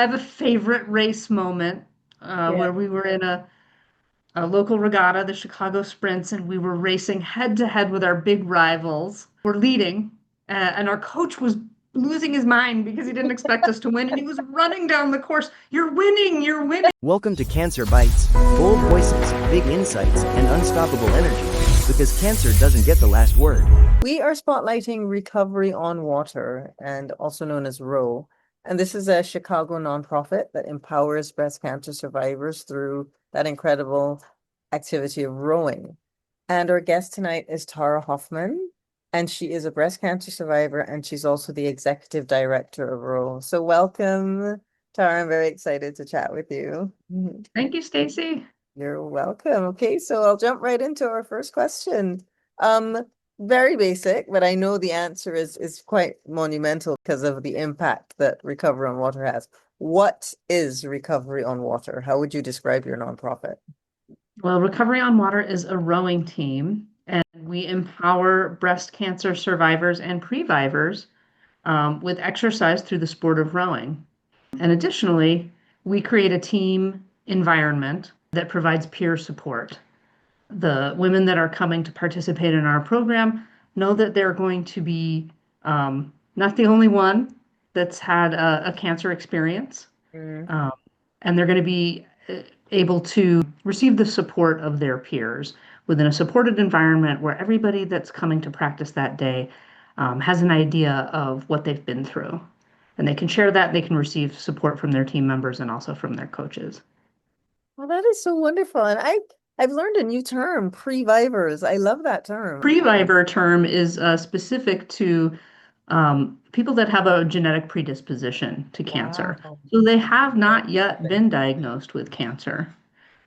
I have a favorite race moment Yeah. where we were in a local regatta, the Chicago Sprints, and we were racing head to head with our big rivals. We're leading, and our coach was losing his mind because he didn't expect us to win, and he was running down the course. You're winning, you're winning. Welcome to Cancer Bites. Bold voices, big insights, and unstoppable energy. Because cancer doesn't get the last word. We are spotlighting Recovery on Water, and also known as ROW. And this is a Chicago nonprofit that empowers breast cancer survivors through that incredible activity of rowing. And our guest tonight is Tara Hoffmann, and she is a breast cancer survivor, and she's also the executive director of ROW. So welcome, Tara. I'm very excited to chat with you. Thank you, Stacy. You're welcome. Okay, so I'll jump right into our first question. Um, Very basic, but I know the answer is quite monumental because of the impact that Recovery on Water has. What is Recovery on Water? How would you describe your nonprofit? Well, Recovery on Water is a rowing team, and we empower breast cancer survivors and previvors with exercise through the sport of rowing. And additionally, we create a team environment that provides peer support. The women that are coming to participate in our program know that they're going to be not the only one that's had a cancer experience, Mm. um, and they're going to be able to receive the support of their peers within a supported environment where everybody that's coming to practice that day has an idea of what they've been through. And they can share that, they can receive support from their team members and also from their coaches. Well, that is so wonderful. And I've learned a new term, previvors. I love that term. Previvor term is specific to people that have a genetic predisposition to cancer. Wow. So they have not yet been diagnosed with cancer,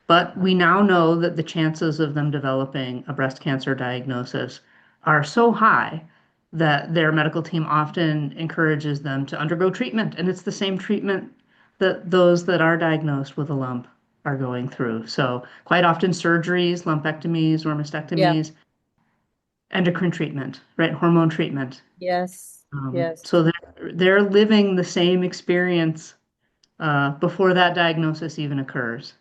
but we now know that the chances of them developing a breast cancer diagnosis are so high that their medical team often encourages them to undergo treatment. And it's the same treatment that those that are diagnosed with a lump are going through. So quite often surgeries, lumpectomies or Yeah. mastectomies, endocrine treatment, right? Hormone treatment. Yes. Yes. So they're living the same experience before that diagnosis even occurs.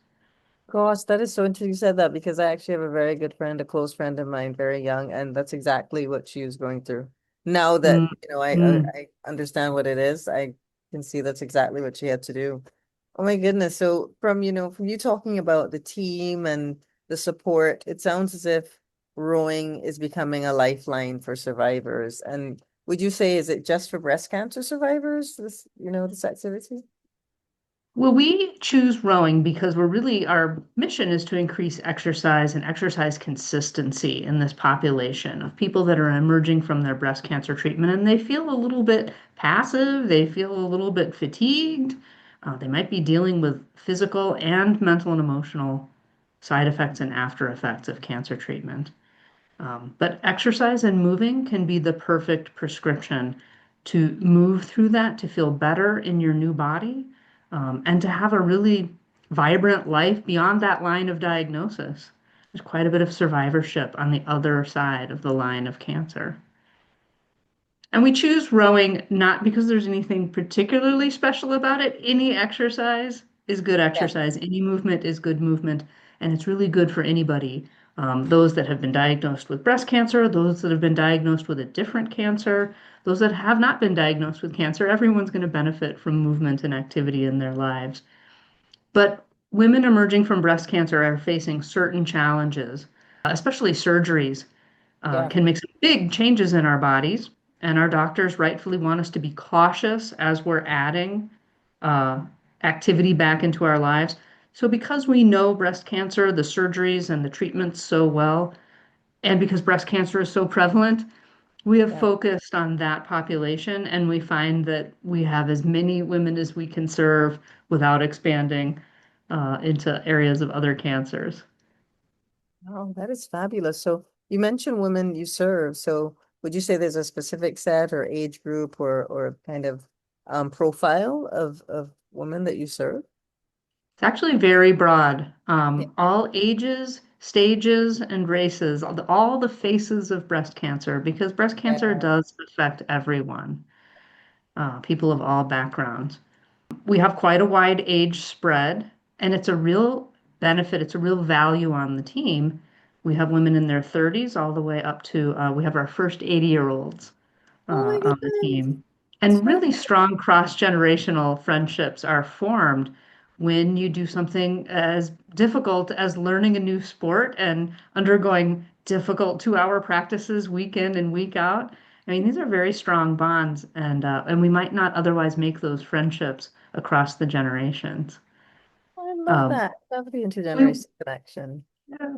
Gosh, that is so interesting you said that because I actually have a very good friend, a close friend of mine, very young, and that's exactly what she was going through. Now that, Mm, mm. I understand what it is, I can see that's exactly what she had to do. Oh my goodness. So from, from you talking about the team and the support, it sounds as if rowing is becoming a lifeline for survivors. And would you say, is it just for breast cancer survivors, this activity? Well, we choose rowing because our mission is to increase exercise and exercise consistency in this population of people that are emerging from their breast cancer treatment and they feel a little bit passive, they feel a little bit fatigued, they might be dealing with physical and mental and emotional side effects and after effects of cancer treatment. But exercise and moving can be the perfect prescription to move through that, to feel better in your new body, and to have a really vibrant life beyond that line of diagnosis. There's quite a bit of survivorship on the other side of the line of cancer. And we choose rowing not because there's anything particularly special about it. Any exercise is good Yeah. exercise, any movement is good movement, and it's really good for anybody. Those that have been diagnosed with breast cancer, those that have been diagnosed with a different cancer, those that have not been diagnosed with cancer, everyone's going to benefit from movement and activity in their lives. But women emerging from breast cancer are facing certain challenges, especially surgeries Yeah. can make some big changes in our bodies, and our doctors rightfully want us to be cautious as we're adding uh, activity back into our lives. So, because we know breast cancer, the surgeries, and the treatments so well, and because breast cancer is so prevalent, we have Yeah. focused on that population, and we find that we have as many women as we can serve without expanding into areas of other cancers. Oh, that is fabulous. So you mentioned women you serve. So would you say there's a specific set or age group or kind of profile of women that you serve? It's actually very broad. Yeah. All ages, stages, and races, all the faces of breast cancer, because breast cancer Yeah. does affect everyone, people of all backgrounds. We have quite a wide age spread, and it's a real benefit. It's a real value on the team. We have women in their 30s all the way up to, we have our first 80-year-olds Oh my on the goodness. team. It's And really strong cross-generational friendships are formed when you do something as difficult as learning a new sport and undergoing difficult 2-hour practices week in and week out. I mean, these are very strong bonds, and we might not otherwise make those friendships across the generations. I love Um, that. Love the we intergenerational connection. yeah.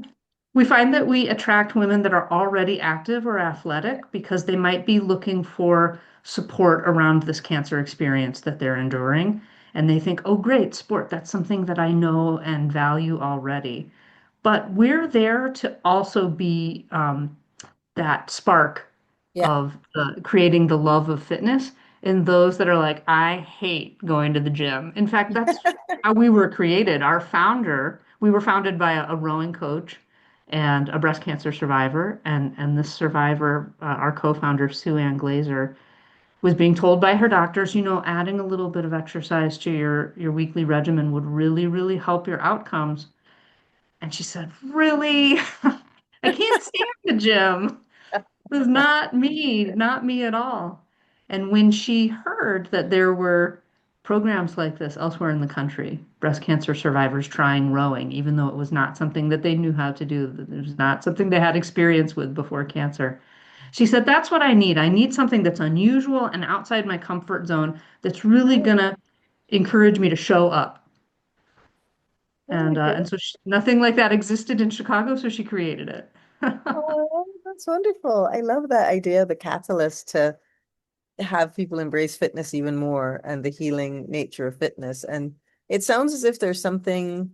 We find that we attract women that are already active or athletic because they might be looking for support around this cancer experience that they're enduring. And they think, oh, great, sport, that's something that I know and value already. But we're there to also be that spark Yeah. of creating the love of fitness in those that are like, I hate going to the gym. In fact, that's how we were created. We were founded by a rowing coach and a breast cancer survivor. And this survivor, our co-founder, Sue Ann Glazer, was being told by her doctors, adding a little bit of exercise to your weekly regimen would really, really help your outcomes. And she said, really? I can't stand the gym. It was not me at all. And when she heard that there were programs like this elsewhere in the country, breast cancer survivors trying rowing, even though it was not something that they knew how to do, that it was not something they had experience with before cancer, she said, that's what I need. I need something that's unusual and outside my comfort zone that's really Oh, gonna encourage me to show up. oh my And goodness. so nothing like that existed in Chicago, so she created it. Oh, that's wonderful. I love that idea, the catalyst to have people embrace fitness even more and the healing nature of fitness. And it sounds as if there's something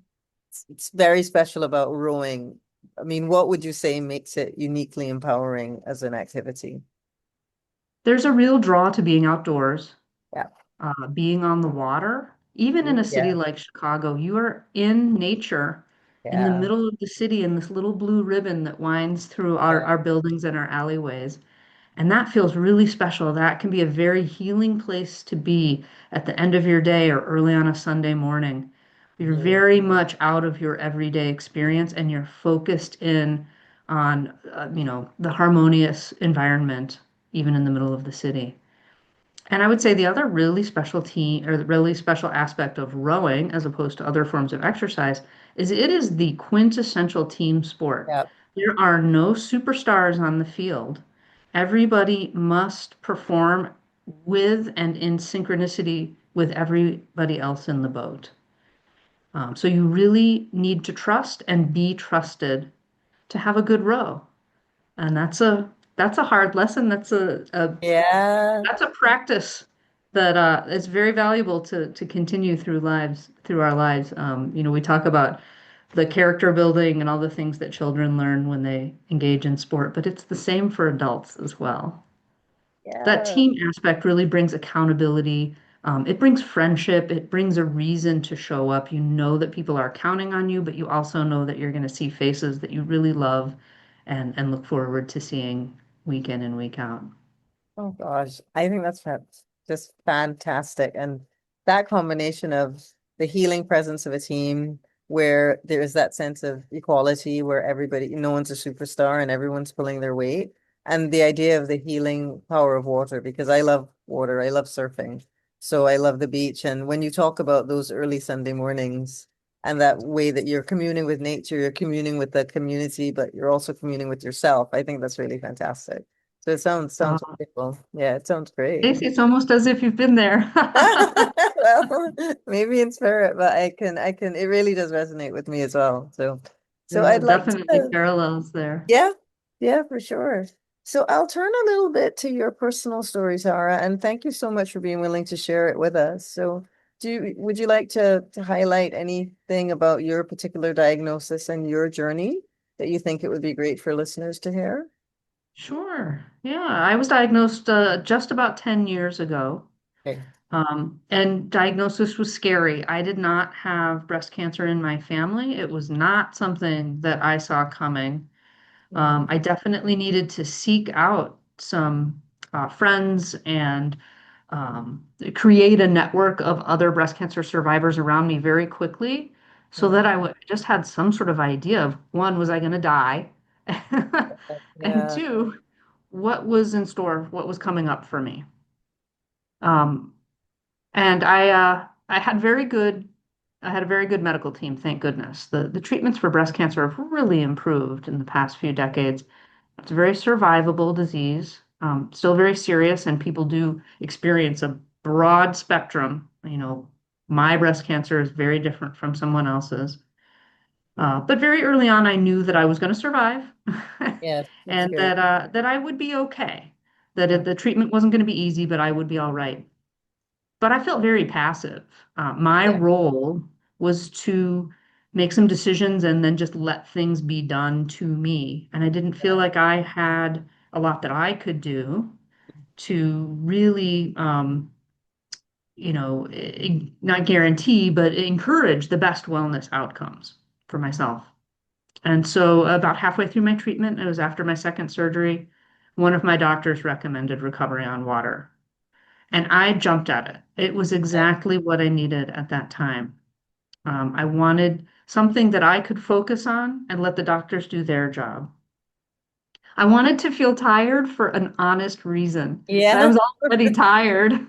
it's very special about rowing. I mean, what would you say makes it uniquely empowering as an activity? There's a real draw to being outdoors, Yeah. being on the water. Even in a Ooh, city yeah. like Chicago, you are in nature in the Yeah. middle of the city in this little blue ribbon that winds through our, Yeah. our buildings and our alleyways. And that feels really special. That can be a very healing place to be at the end of your day or early on a Sunday morning. You're Yeah. very much out of your everyday experience and you're focused in on, the harmonious environment, even in the middle of the city. And I would say the other really special team or the really special aspect of rowing, as opposed to other forms of exercise, is it is the quintessential team sport. Yeah. There are no superstars on the field. Everybody must perform with and in synchronicity with everybody else in the boat. So you really need to trust and be trusted to have a good row. And that's a hard lesson. Yeah. That's a practice that is very valuable to continue through our lives. We talk about the character building and all the things that children learn when they engage in sport, but it's the same for adults as well. That Yeah. team aspect really brings accountability. It brings friendship. It brings a reason to show up. You know that people are counting on you, but you also know that you're going to see faces that you really love and look forward to seeing week in and week out. Oh gosh, I think that's just fantastic. And that combination of the healing presence of a team where there is that sense of equality, where everybody, no one's a superstar and everyone's pulling their weight. And the idea of the healing power of water, because I love water, I love surfing. So I love the beach. And when you talk about those early Sunday mornings and that way that you're communing with nature, you're communing with the community, but you're also communing with yourself, I think that's really fantastic. So it sounds Uh, wonderful. Yeah, it sounds great. it's almost as if you've been there. Well, maybe in spirit, but I can it really does resonate with me as well. So Yeah, I'd like definitely to, parallels there. yeah, yeah, for sure. So I'll turn a little bit to your personal story, Tara, and thank you so much for being willing to share it with us. So would you like to highlight anything about your particular diagnosis and your journey that you think it would be great for listeners to hear? Sure. Yeah, I was diagnosed just about 10 years ago. Okay. And diagnosis was scary. I did not have breast cancer in my family. It was not something that I saw coming. Mm, I definitely needed to seek out some friends and create a network of other breast cancer survivors around me very quickly so that Yeah. I just had some sort of idea of one, was I going to die? And Yeah. two, what was in store, what was coming up for me. Um, and I had a very good medical team, thank goodness. The treatments for breast cancer have really improved in the past few decades. It's a very survivable disease, still very serious, and people do experience a broad spectrum. My breast cancer is very different from someone else's. But very early on, I knew that I was going to survive, Yes, that's and good. that I would be okay. That Yeah. the treatment wasn't going to be easy, but I would be all right. But I felt very passive. My Yeah. role was to make some decisions and then just let things be done to me. And I didn't feel Yeah. like I had a lot that I could do to really, not guarantee, but encourage the best wellness outcomes for myself. And so, about halfway through my treatment, it was after my second surgery, one of my doctors recommended recovery on water. And I jumped at it. It was exactly what I needed at that time. I wanted something that I could focus on and let the doctors do their job. I wanted to feel tired for an honest reason, that I Yeah. was already tired.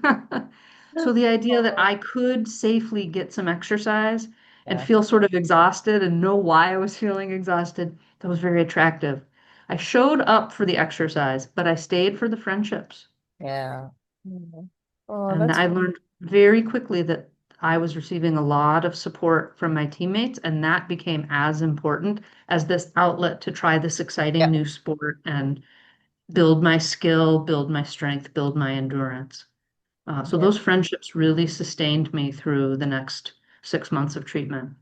So the idea that Oh, I could safely get some exercise and yeah. feel sort of exhausted and know why I was feeling exhausted, that was very attractive. I showed up for the exercise, but I stayed for the friendships. Yeah. Mhm. Oh, And that's I learned very quickly that I was receiving a lot of support from my teammates, and that became as important as this outlet to try this exciting yeah. new sport and build my skill, build my strength, build my endurance. So Yeah. those friendships really sustained me through the next 6 months of treatment.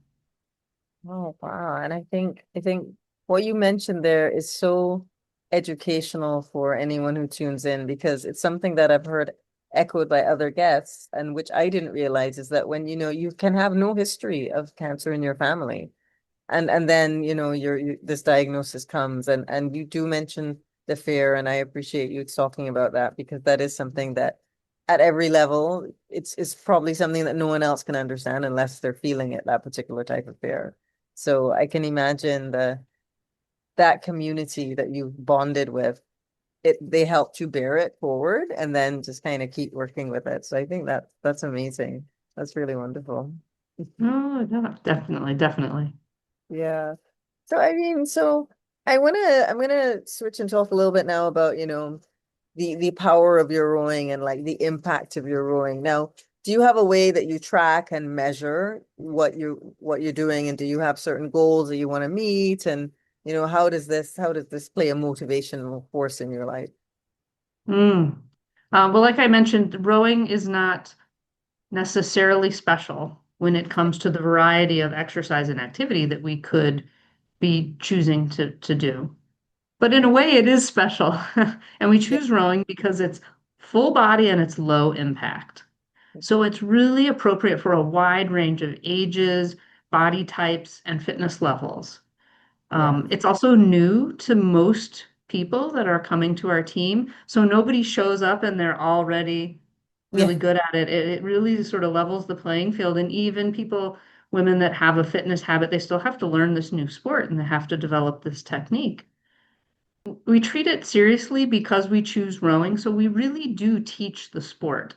Oh, wow. And I think what you mentioned there is so educational for anyone who tunes in because it's something that I've heard echoed by other guests and which I didn't realize is that when you can have no history of cancer in your family and then this diagnosis comes and you do mention the fear and I appreciate you talking about that because that is something that at every level it's probably something that no one else can understand unless they're feeling it, that particular type of fear. So I can imagine that community that you bonded with, they helped you bear it forward and then just kind of keep working with it. So I think that's amazing. That's really wonderful. Oh, yeah, definitely, definitely. Yeah. So I mean, so I'm gonna switch and talk a little bit now about, the power of your rowing and like the impact of your rowing. Now, do you have a way that you track and measure what you're doing, and do you have certain goals that you want to meet? And how does this play a motivational force in your life? Mm. Well, like I mentioned, rowing is not necessarily special when it comes to the variety of exercise and activity that we could be choosing to do. But in a way, it is special. And we Yeah, choose rowing because it's full body and it's low impact. So it's really appropriate for a wide range of ages, body types, and fitness levels. yeah, It's also new to most people that are coming to our team. So nobody shows up and they're already yeah, really good at it. It really sort of levels the playing field. And even women that have a fitness habit, they still have to learn this new sport and they have to develop this technique. We treat it seriously because we choose rowing. So we really do teach the sport.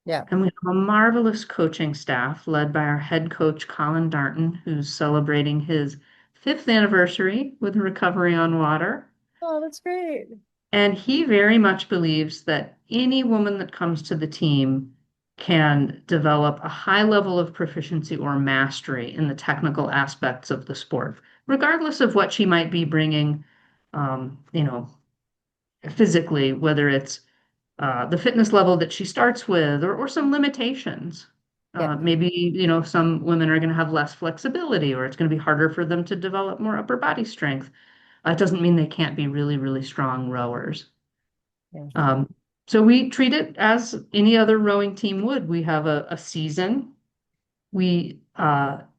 yeah. And we have a marvelous coaching staff led by our head coach, Colin Darnton, who's celebrating his fifth anniversary with Recovery on Water. Oh, that's great. And he very much believes that any woman that comes to the team can develop a high level of proficiency or mastery in the technical aspects of the sport, regardless of what she might be bringing, um, you know, physically, whether it's the fitness level that she starts with or some limitations. Yeah, Maybe, some women are going to have less flexibility or it's going to be harder for them to develop more upper body strength. It doesn't mean they can't be really, really strong rowers. yeah, Um, so we treat it as any other rowing team would. We have a season. We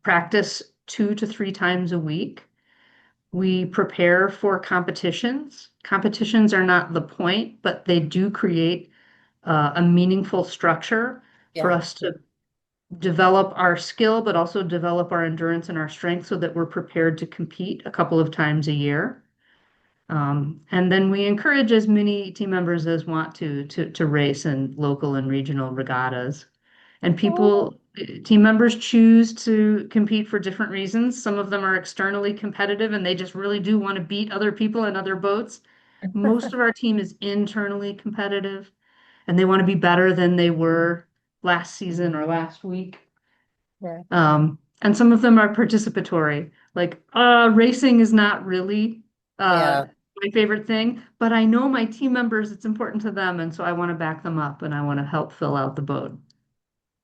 practice 2 to 3 times a week. We prepare for competitions. Competitions are not the point, but they do create a meaningful structure for Yeah. us to develop our skill, but also develop our endurance and our strength so that we're prepared to compete a couple of times a year. And then we encourage as many team members as want to race in local and regional regattas. And Oh. team members choose to compete for different reasons. Some of them are externally competitive and they just really do want to beat other people in other boats. Most of our team is internally competitive and they want to be better than they were last season or last week. Yeah. And some of them are participatory, like, racing is not really uh, Yeah. my favorite thing, but I know my team members, it's important to them, and so I want to back them up and I want to help fill out the boat.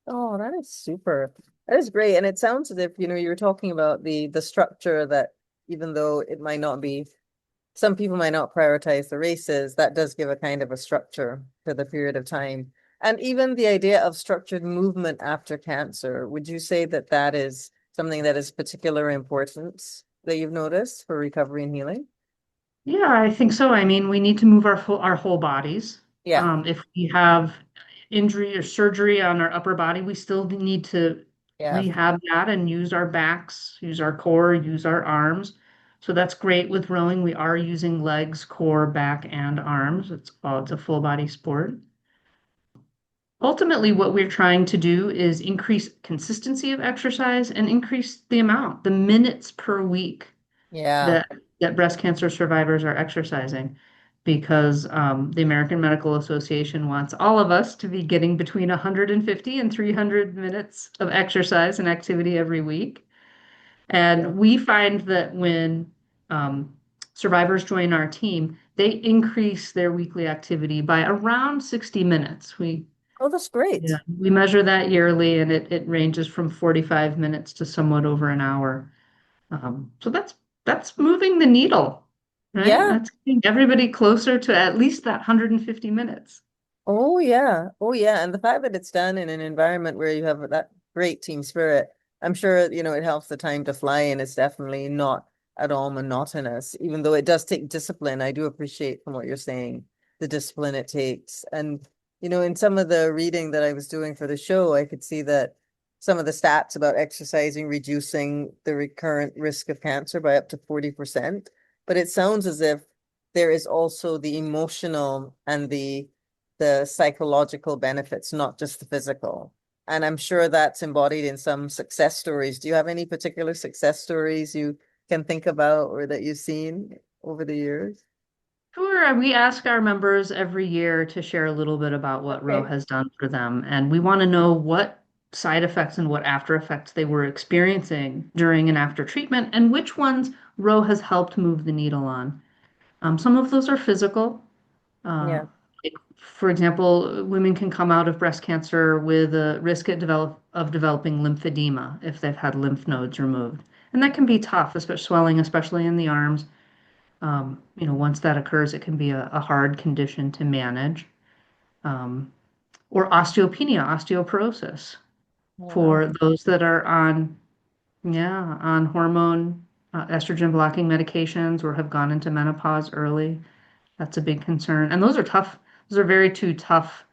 Oh, that is super. That is great. And it sounds as if, you were talking about the structure that even though it might not be, some people might not prioritize the races, that does give a kind of a structure to the period of time. And even the idea of structured movement after cancer, would you say that that is something that is particular importance that you've noticed for recovery and healing? Yeah, I think so. I mean, we need to move our whole bodies. Yeah. If we have injury or surgery on our upper body, we still need to Yeah. rehab that and use our backs, use our core, use our arms. So that's great with rowing. We are using legs, core, back, and arms. It's a full body sport. Ultimately, what we're trying to do is increase consistency of exercise and increase the amount, the minutes per week Yeah. that that breast cancer survivors are exercising because the American Medical Association wants all of us to be getting between 150 and 300 minutes of exercise and activity every week. Yeah. And we find that when survivors join our team, they increase their weekly activity by around 60 minutes. Oh, that's Yeah, great. we measure that yearly and it ranges from 45 minutes to somewhat over an hour. So that's moving the needle, right? Yeah. That's getting everybody closer to at least that 150 minutes. Oh yeah. Oh yeah. And the fact that it's done in an environment where you have that great team spirit, I'm sure, it helps the time to fly and it's definitely not at all monotonous, even though it does take discipline. I do appreciate from what you're saying, the discipline it takes. And, in some of the reading that I was doing for the show, I could see that some of the stats about exercising reducing the recurrent risk of cancer by up to 40%. But it sounds as if there is also the emotional and the psychological benefits, not just the physical. And I'm sure that's embodied in some success stories. Do you have any particular success stories you can think about or that you've seen over the years? Sure, we ask our members every year to share a little bit about what Roe Okay. has done for them, and we want to know what side effects and what after effects they were experiencing during and after treatment, and which ones Roe has helped move the needle on. Some of those are physical. Uh, Yeah. like, for example, women can come out of breast cancer with a risk of developing lymphedema if they've had lymph nodes removed. And that can be tough, especially swelling, especially in the arms. Once that occurs, it can be a hard condition to manage. Um, or osteopenia, osteoporosis Wow. for those that are on hormone, estrogen blocking medications or have gone into menopause early. That's a big concern. And those are tough. Those are very two tough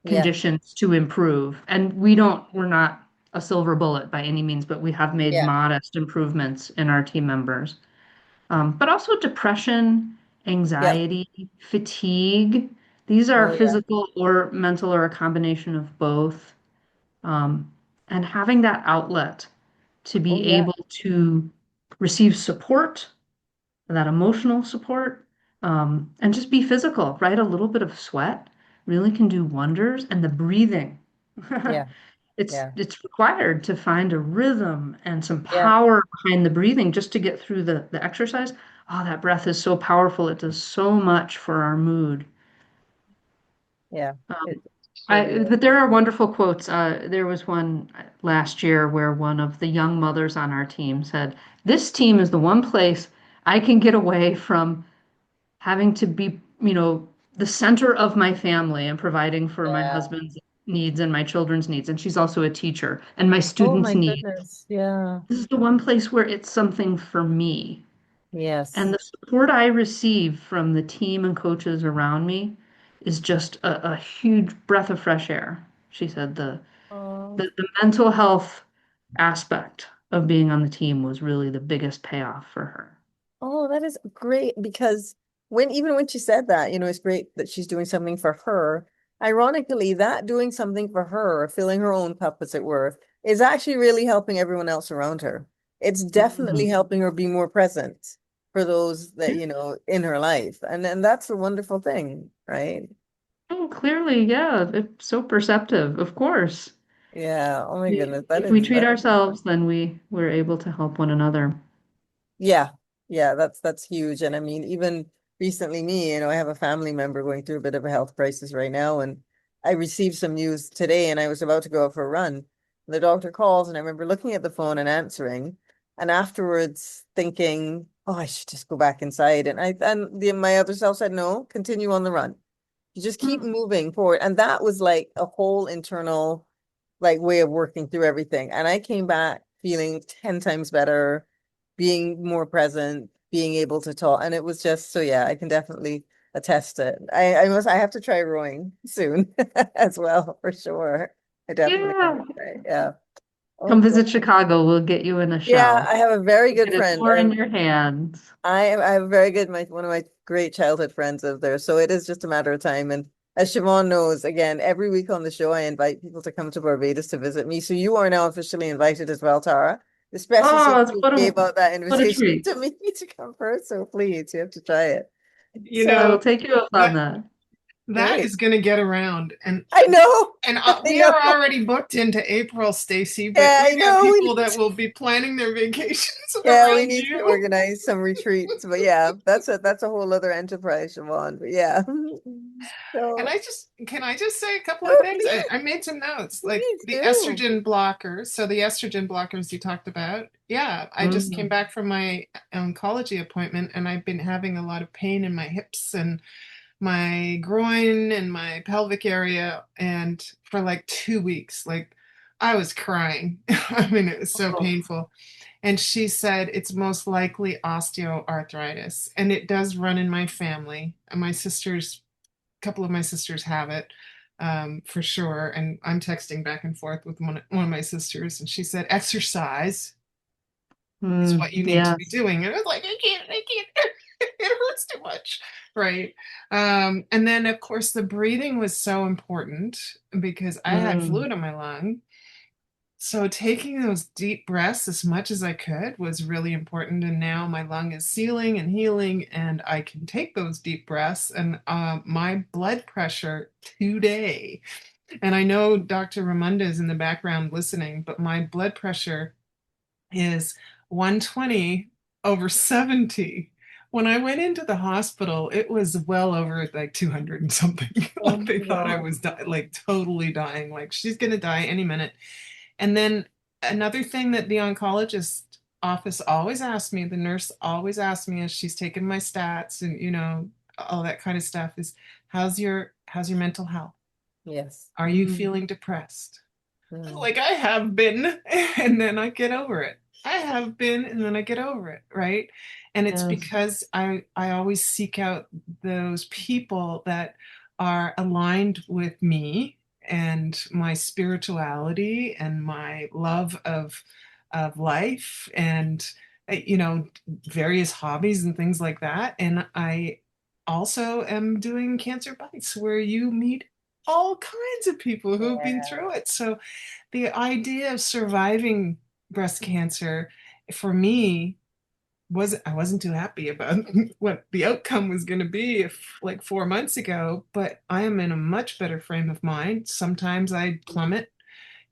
Yeah. conditions to improve. And we're not a silver bullet by any means, but we have made Yeah. modest improvements in our team members. But also depression, Yeah. anxiety, fatigue. These are Oh yeah. physical or mental or a combination of both. Um, and having that outlet to Oh be yeah. able to receive support, that emotional support, and just be physical, right? A little bit of sweat really can do wonders. And the breathing, Yeah. it's Yeah. it's required to find a rhythm and some Yeah. power behind the breathing just to get through the exercise. Oh, that breath is so powerful. It does so much for our mood. Yeah. Um, It truly is. but there are wonderful quotes. There was one last year where one of the young mothers on our team said, "This team is the one place I can get away from having to be, the center of my family and providing for my Yeah. husband's needs and my children's needs." And she's also a teacher and my Oh students' my needs. goodness. Yeah. This is the one place where it's something for me. And Yes. the support I receive from the team and coaches around me is just a huge breath of fresh air. She said Oh, the mental health aspect of being on the team was really the biggest payoff for her. oh, that is great because even when she said that, it's great that she's doing something for her. Ironically, that doing something for her, filling her own cup, as it were, is actually really helping everyone else around her. It's definitely Mhm. helping her be more present for those that, in her life. And that's a wonderful thing, right? Oh, clearly, yeah, it's so perceptive, of course. Yeah. Oh my goodness. If we treat ourselves, then we're able to help one another. Yeah, yeah, that's huge. And I mean, even recently, I have a family member going through a bit of a health crisis right now, and I received some news today, and I was about to go out for a run. The doctor calls, and I remember looking at the phone and answering, and afterwards thinking, "Oh, I should just go back inside." My other self said, "No, continue on the run. You just keep Mm. moving forward." And that was like a whole internal way of working through everything. And I came back feeling 10 times better, being more present, being able to talk. And it was just so yeah, I can definitely attest it. I have to try rowing soon as well for sure. I definitely have Yeah. to try. Yeah. Oh Come God. visit Chicago. We'll get you in a Yeah, show. I have a very good Get a friend. tour in your hands. I have a very good one of my great childhood friends live there, so it is just a matter of time. And as Siobhan knows, again, every week on the show, I invite people to come to Barbados to visit me. So you are now officially invited as well, Tara, especially since Oh, it's you gave out that what a invitation treat. to me to come first. So please, you have to try it. You I will know, So take you up on that that. that great. is going to get around, and I know. and I we know. are already booked into April, Stacy. But Yeah, I we got know. people that will be planning their vacations Yeah, we around need to you. organize some retreats. But yeah, that's a whole other enterprise, Siobhan. But yeah. And So, can I just say a couple of oh, things? please, I made some notes, like please the do. estrogen blockers. So the estrogen blockers you talked about. Yeah, I just came Mhm. back from my oncology appointment, and I've been having a lot of pain in my hips and my groin and my pelvic area, and for like 2 weeks, like I was crying. I mean, it was so Oh, painful. And she said it's most likely osteoarthritis, and it does run in my family. And my sisters, a couple of my sisters have it, for sure. And I'm texting back and forth with one of my sisters, and she said exercise is what you need to be yes. doing. And I was like, I can't. It hurts too much, right? And then, of course, the breathing was so important because I had Mm, fluid in my lung. So taking those deep breaths as much as I could was really important. And now my lung is sealing and healing, and I can take those deep breaths. And my blood pressure today, and I know Dr. Ramunda is in the background listening, but my blood pressure is 120 over 70. When I went into the hospital, it was well over like 200 and something. Oh Like they my thought I God. was like totally dying. Like she's going to die any minute. And then another thing that the oncologist office always asks me, the nurse always asks me as she's taking my stats and all that kind of stuff is how's your mental health? Yes. Are you mm, feeling depressed? Mm. Like I have been, and then I get over it. I have been, and then I get over it, right? And it's yes. because I always seek out those people that are aligned with me and my spirituality and my love of life and various hobbies and things like that. And I also am doing Cancer Bites where you meet all kinds of people who have been Yeah. through it. So the idea of surviving breast cancer for me was I wasn't too happy about what the outcome was going to be if like 4 months ago, but I am in a much better frame of mind. Sometimes I plummet,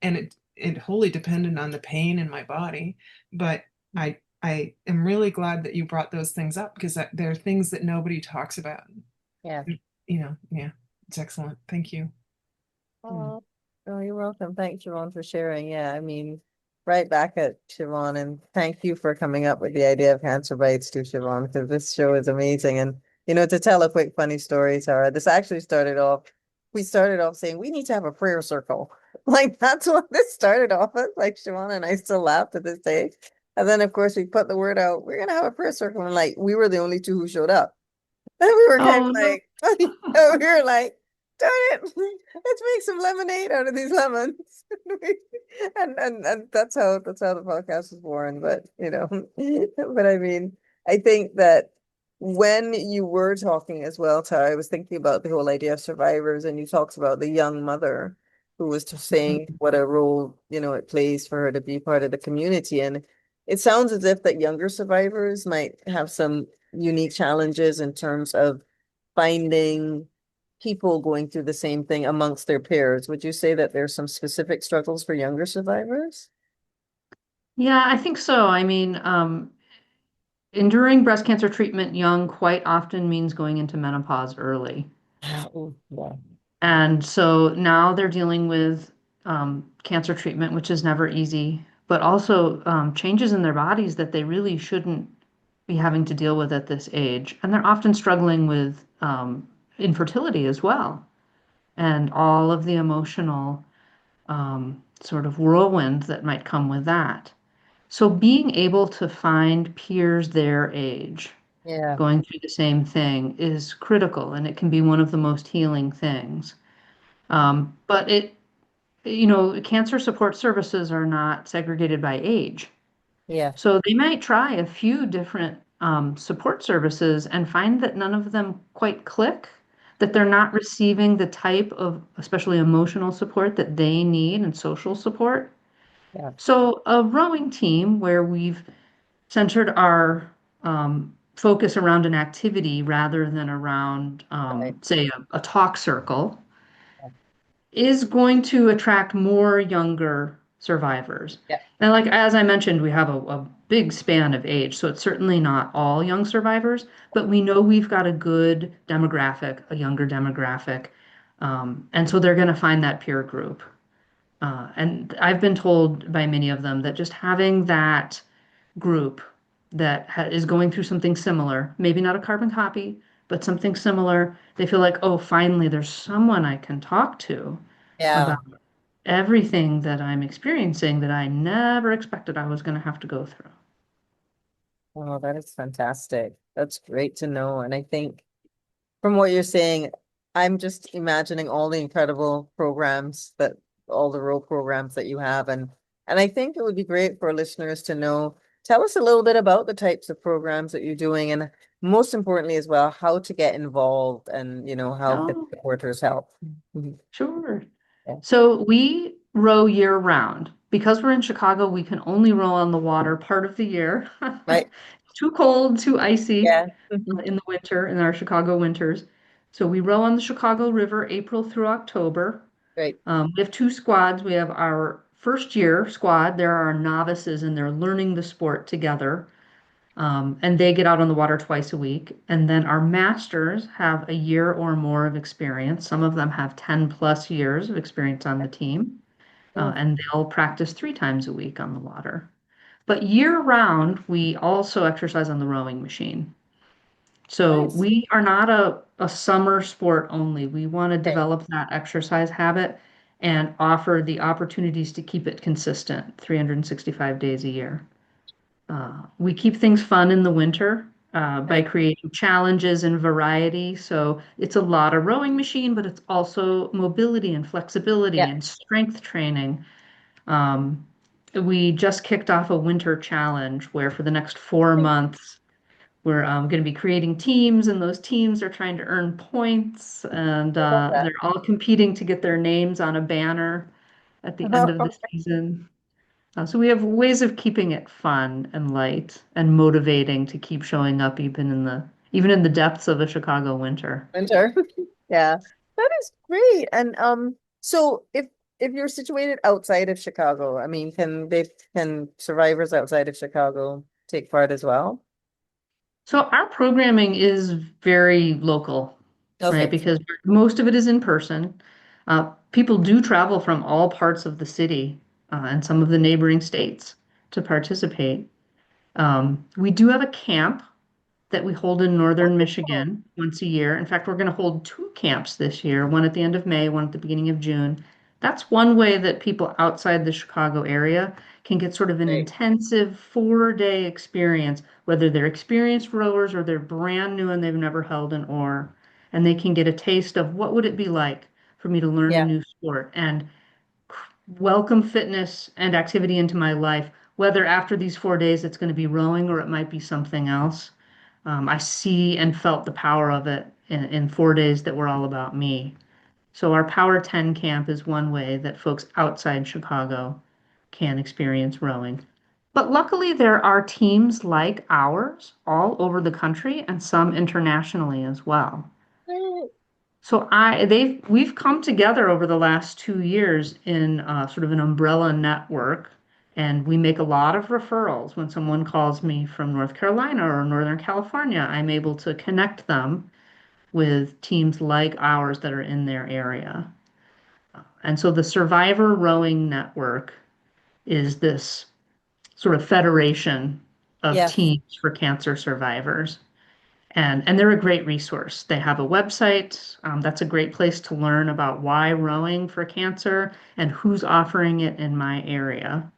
and it wholly dependent on the pain in my body, but I am really glad that you brought those things up because they're things that nobody talks about. Yeah. Yeah, it's excellent. Thank you. Mm. Oh, oh, you're welcome. Thanks, Siobhan, for sharing. Yeah, I mean, right back at Siobhan, and thank you for coming up with the idea of Cancer Bites too, Siobhan, because this show is amazing. And to tell a quick funny story, Sarah, this actually we started off saying we need to have a prayer circle. Like that's what this started off as. Like Siobhan and I still laugh to this day. And then of course we put the word out, we're gonna have a prayer circle, and like we were the only two who showed up. And we were kind of Oh, no. like, we were like, darn it, let's make some lemonade out of these lemons. And that's how the podcast was born. But but I mean, I think that when you were talking as well, Tara, I was thinking about the whole idea of survivors, and you talked about the young mother who was just saying what a role, it plays for her to be part of the community. And it sounds as if that younger survivors might have some unique challenges in terms of finding people going through the same thing amongst their peers. Would you say that there's some specific struggles for younger survivors? Yeah, I think so. I mean, enduring breast cancer treatment young quite often means going into menopause early. Oh, yeah. And so now they're dealing with cancer treatment, which is never easy, but also changes in their bodies that they really shouldn't be having to deal with at this age. And they're often struggling with infertility as well, and all of the emotional sort of whirlwind that might come with that. So being able to find peers their age Yeah, going through the same thing is critical, and it can be one of the most healing things. But cancer support services are not segregated by age. yeah, So they might try a few different support services and find that none of them quite click, that they're not receiving the type of, especially emotional support that they need and social support. yeah. So a rowing team where we've centered our focus around an activity rather than around, Right. say, a talk circle is going to attract more younger survivors. Yeah, And like as I mentioned, we have a big span of age, so it's certainly not all young survivors, but we know we've got a good demographic, a younger demographic, and so they're going to find that peer group. And I've been told by many of them that just having that group that is going through something similar, maybe not a carbon copy, but something similar, they feel like, oh, finally, there's someone I can talk to yeah. about everything that I'm experiencing that I never expected I was going to have to go through. Oh, that is fantastic. That's great to know. And I think from what you're saying, I'm just imagining all the incredible programs that all the role programs that you have. And I think it would be great for listeners to know. Tell us a little bit about the types of programs that you're doing, and most importantly as well, how to get involved and how can Oh, supporters help. Mhm. sure. Yeah. So we row year round. Because we're in Chicago, we can only row on the water part of the year. Right. Too cold, too icy Yeah. Mhm. in the winter, in our Chicago winters. So we row on the Chicago River April through October. Great. We have two squads. We have our first year squad. There are novices and they're learning the sport together. And they get out on the water twice a week. And then our masters have a year or more of experience. Some of them have 10 plus years of experience on the team. Oh, And they'll practice 3 times a week on the water. But year round, we also exercise on the rowing machine. So nice. we are not a summer sport only. We want to Okay. develop that exercise habit and offer the opportunities to keep it consistent 365 days a year. We keep things fun in the winter by Right. creating challenges and variety. So it's a lot of rowing machine, but it's also mobility and flexibility Yeah. and strength training. Um, we just kicked off a winter challenge where for the next 4 months, we're going to be creating teams, and those teams are trying to earn points, and I love that. they're all competing to get their names on a banner at the end of the season. So we have ways of keeping it fun and light and motivating to keep showing up even in the depths of a Chicago winter. Winter. Yeah. That is great. And so if you're situated outside of Chicago, I mean, can survivors outside of Chicago take part as well? So our programming is very local, right? Okay. Because most of it is in person. People do travel from all parts of the city and some of the neighboring states to participate. We do have a camp that we hold in northern Oh, Michigan once a year. In fact, we're going to hold two camps this year, one at the end of May, one at the beginning of June. That's one way that people outside the Chicago area can get sort of an great. intensive 4-day experience, whether they're experienced rowers or they're brand new and they've never held an oar. And they can get a taste of what would it be like for me to learn a Yeah. new sport and welcome fitness and activity into my life, whether after these 4 days it's going to be rowing or it might be something else. I see and felt the power of it in 4 days that were all about me. So our Power 10 camp is one way that folks outside Chicago can experience rowing. But luckily, there are teams like ours all over the country and some internationally as well. So we've come together over the last 2 years in sort of an umbrella network, and we make a lot of referrals. When someone calls me from North Carolina or Northern California, I'm able to connect them with teams like ours that are in their area. And so the Survivor Rowing Network is this sort of federation of Yes. teams for cancer survivors. And they're a great resource. They have a website. That's a great place to learn about why rowing for cancer and who's offering it in my area.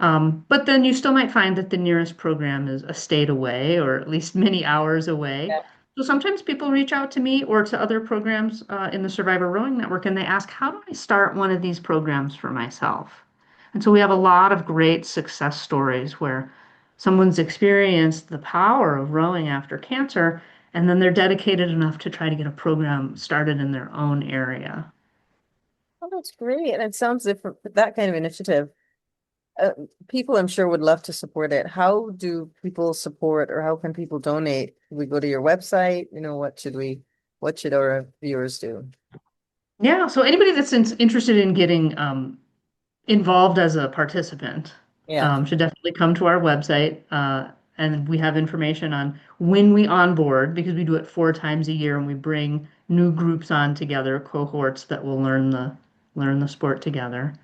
But then you still might find that the nearest program is a state away or at least many hours away. Yeah. So sometimes people reach out to me or to other programs in the Survivor Rowing Network and they ask, how do I start one of these programs for myself? And so we have a lot of great success stories where someone's experienced the power of rowing after cancer and then they're dedicated enough to try to get a program started in their own area. Oh, that's great. And it sounds different, that kind of initiative. Uh, People I'm sure would love to support it. How do people support or how can people donate? We go to your website, what should our viewers do? Yeah, so anybody that's interested in getting involved as a participant, Yeah. should definitely come to our website. And we have information on when we onboard because we do it 4 times a year and we bring new groups on together, cohorts that will learn the sport together.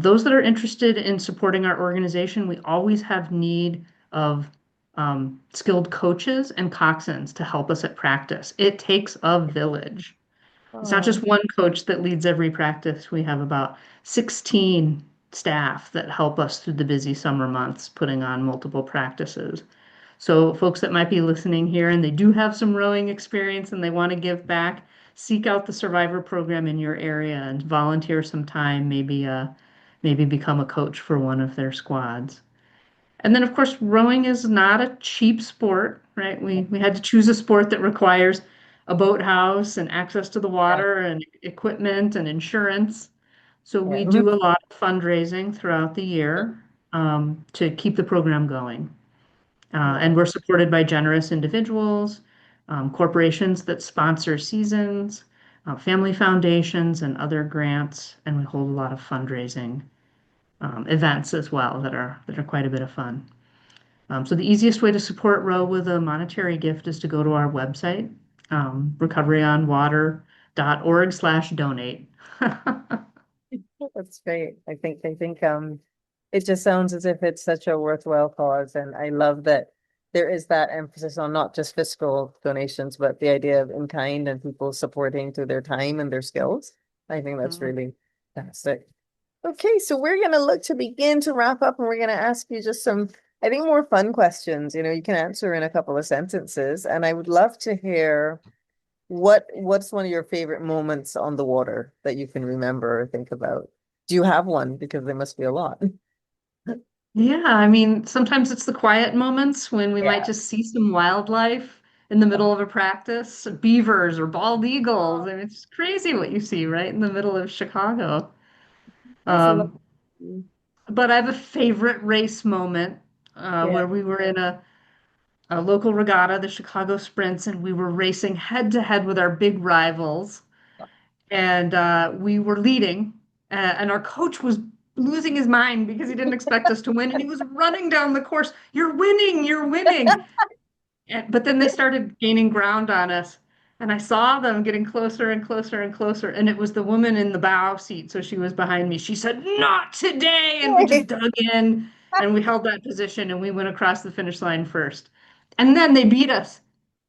Those that are interested in supporting our organization, we always have need of skilled coaches and coxswains to help us at practice. It takes a village. It's not Oh, just one coach that leads every practice. We have about 16 staff that help us through the busy summer months, putting on multiple practices. So, folks that might be listening here and they do have some rowing experience and they want to give back, seek out the Survivor program in your area and volunteer some time, maybe become a coach for one of their squads. And then, of course, rowing is not a cheap sport, right? We had to choose a sport that requires a boathouse and access to the yeah. water and equipment and insurance. So Yeah. we do a lot of fundraising throughout the year to keep the program going. And we're supported by generous individuals, corporations that sponsor seasons, family foundations, and other grants. And we hold a lot of fundraising events as well that are quite a bit of fun. So the easiest way to support Row with a monetary gift is to go to our website, recoveryonwater.org/donate. That's great. It just sounds as if it's such a worthwhile cause. And I love that there is that emphasis on not just fiscal donations, but the idea of in kind and people supporting through their time and their skills. I think that's Mhm. really fantastic. Okay, so we're gonna look to begin to wrap up and we're gonna ask you just some, I think, more fun questions. You can answer in a couple of sentences. And I would love to hear what's one of your favorite moments on the water that you can remember or think about? Do you have one? Because there must be a lot. Yeah, I mean, sometimes it's the quiet moments when we might Yeah. just see some wildlife in the middle of a practice, beavers or bald eagles. I mean, it's crazy what you see right in the middle of Chicago. That's Um, lovely. but I have a favorite race moment Yeah. where we were in a local regatta, the Chicago Sprints, and we were racing head to head with our big rivals. And we were leading, and our coach was losing his mind because he didn't expect us to win, and he was running down the course. You're winning, you're winning. But then they started gaining ground on us, and I saw them getting closer and closer and closer. And it was the woman in the bow seat, so she was behind me. She said, "Not today!" And we just dug in, and we held that position, and we went across the finish line first. And then they beat us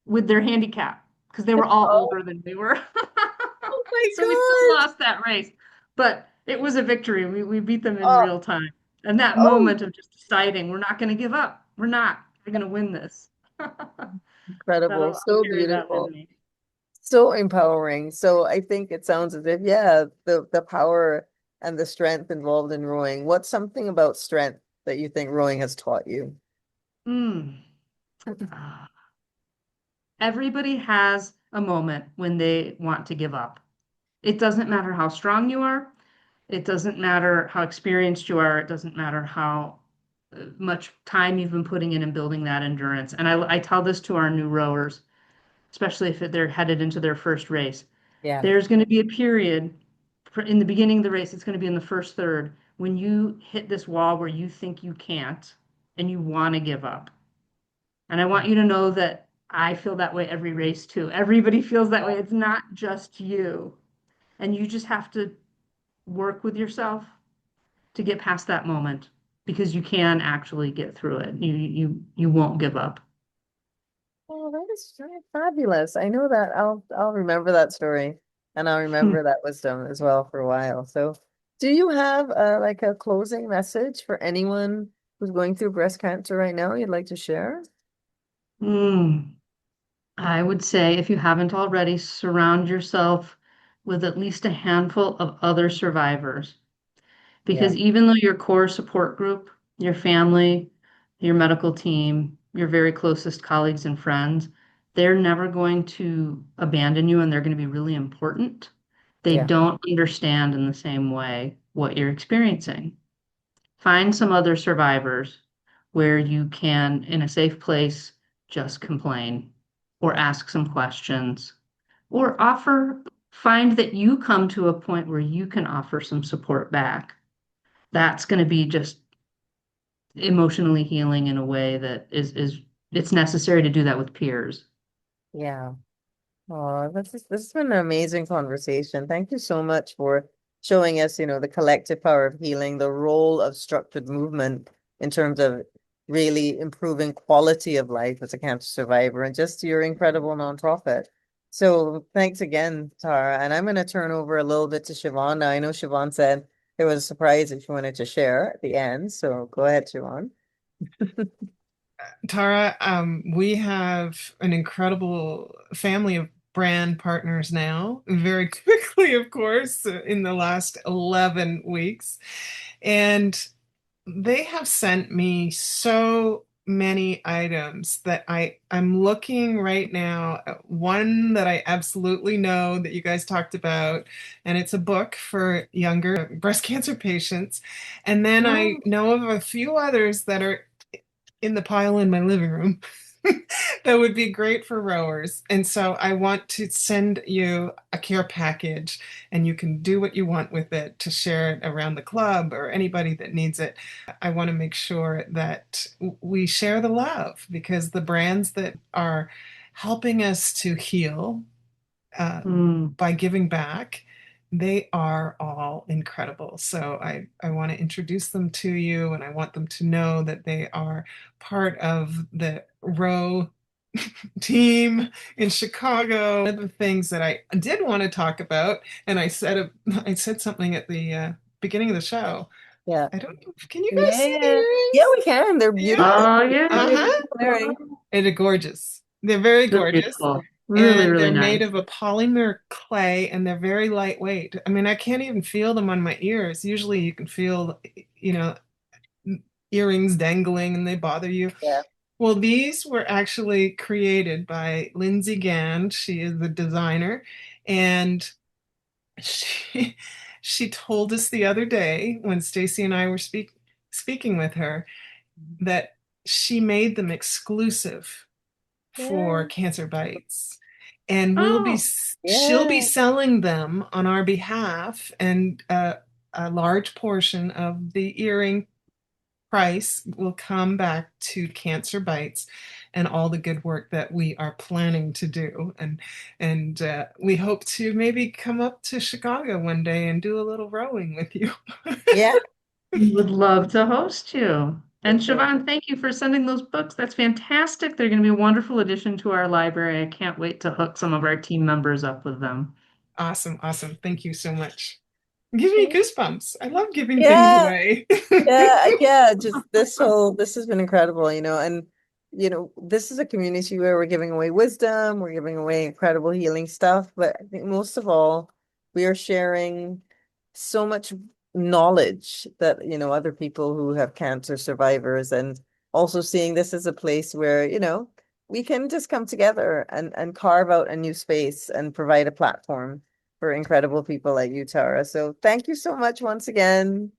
with their handicap because they were all Oh, older than we were. oh my So we still God. lost that race, but it was a victory. We beat them in Oh, real time. And that oh, moment of just deciding we're not going to give up. We're going to win this. incredible. I'll So carry that with beautiful. me. So empowering. So I think it sounds as if, yeah, the power and the strength involved in rowing. What's something about strength that you think rowing has taught you? Mm. Ah. Everybody has a moment when they want to give up. It doesn't matter how strong you are. It doesn't matter how experienced you are. It doesn't matter how much time you've been putting in and building that endurance. And I tell this to our new rowers, especially if they're headed into their first race. Yeah. There's going to be a period in the beginning of the race, it's going to be in the first third, when you hit this wall where you think you can't and you want to give up. And I want you to know that I feel that way every race too. Everybody feels that way. It's not just you. And you just have to work with yourself to get past that moment because you can actually get through it. You won't give up. Oh, that is fabulous. I know that I'll remember that story and I'll remember that wisdom as well for a while. So do you have like a closing message for anyone who's going through breast cancer right now you'd like to share? Mm. I would say if you haven't already, surround yourself with at least a handful of other survivors. Yeah, Because even though your core support group, your family, your medical team, your very closest colleagues and friends, they're never going to abandon you and they're going to be really important. They yeah, don't understand in the same way what you're experiencing. Find some other survivors where you can, in a safe place, just complain or ask some questions or find that you come to a point where you can offer some support back. That's going to be just emotionally healing in a way that is it's necessary to do that with peers. yeah. Oh, this has been an amazing conversation. Thank you so much for showing us, the collective power of healing, the role of structured movement in terms of really improving quality of life as a cancer survivor, and just your incredible nonprofit. So thanks again, Tara. And I'm going to turn over a little bit to Siobhan. Now, I know Siobhan said there was a surprise if you wanted to share at the end. So go ahead, Siobhan. Tara, we have an incredible family of brand partners now, very quickly, of course, in the last 11 weeks. And they have sent me so many items that I'm looking right now at one that I absolutely know that you guys talked about, and it's a book for younger breast cancer patients. And then I Oh, know of a few others that are in the pile in my living room that would be great for rowers. And so I want to send you a care package and you can do what you want with it to share it around the club or anybody that needs it. I want to make sure that we share the love because the brands that are helping us to heal uh, Mm, by giving back, they are all incredible. So I want to introduce them to you and I want them to know that they are part of the Row team in Chicago. One of the things that I did want to talk about, and I said something at the beginning of the show. yeah. I don't know. Can you guys see the Yeah. Yeah, earrings? we can. They're Yeah. beautiful. oh They're yeah. Uh-huh. beautiful wearing. And they're gorgeous. They're very They're gorgeous. beautiful. Really, And really they're made nice. of a polymer clay and they're very lightweight. I mean, I can't even feel them on my ears. Usually you can feel, you know, earrings dangling and they bother you. Yeah. Well, these were actually created by Lindsay Gand. She is the designer, and she she told us the other day when Stacy and I were speaking with her that she made them exclusive for Yeah. Cancer Bites. And Oh, she'll be Yeah. selling them on our behalf, and a large portion of the earring price will come back to Cancer Bites and all the good work that we are planning to do. And we hope to maybe come up to Chicago one day and do a little rowing with you. Yeah. we would love to host you. And Okay. Siobhan, thank you for sending those books. That's fantastic. They're going to be a wonderful addition to our library. I can't wait to hook some of our team members up with them. Awesome, awesome. Thank you so much. Give me goosebumps. I love giving things Yeah. away. Yeah. Yeah. Just this has been incredible, and this is a community where we're giving away wisdom, we're giving away incredible healing stuff, but I think most of all, we are sharing so much knowledge that, other people who have cancer survivors, and also seeing this as a place where, we can just come together and carve out a new space and provide a platform for incredible people like you, Tara. So thank you so much once again.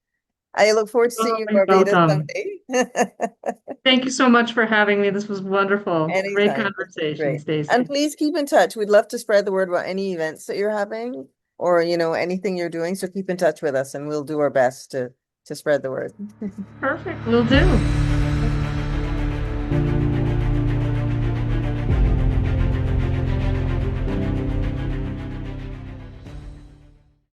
I look forward to seeing Oh, you in you're Barbados welcome. someday. Thank you so much for having me. This was wonderful. Great Anytime. It's been conversation, great. And Stacy. please keep in touch. We'd love to spread the word about any events that you're having or, anything you're doing. So keep in touch with us and we'll do our best to spread the word. Perfect. Will do.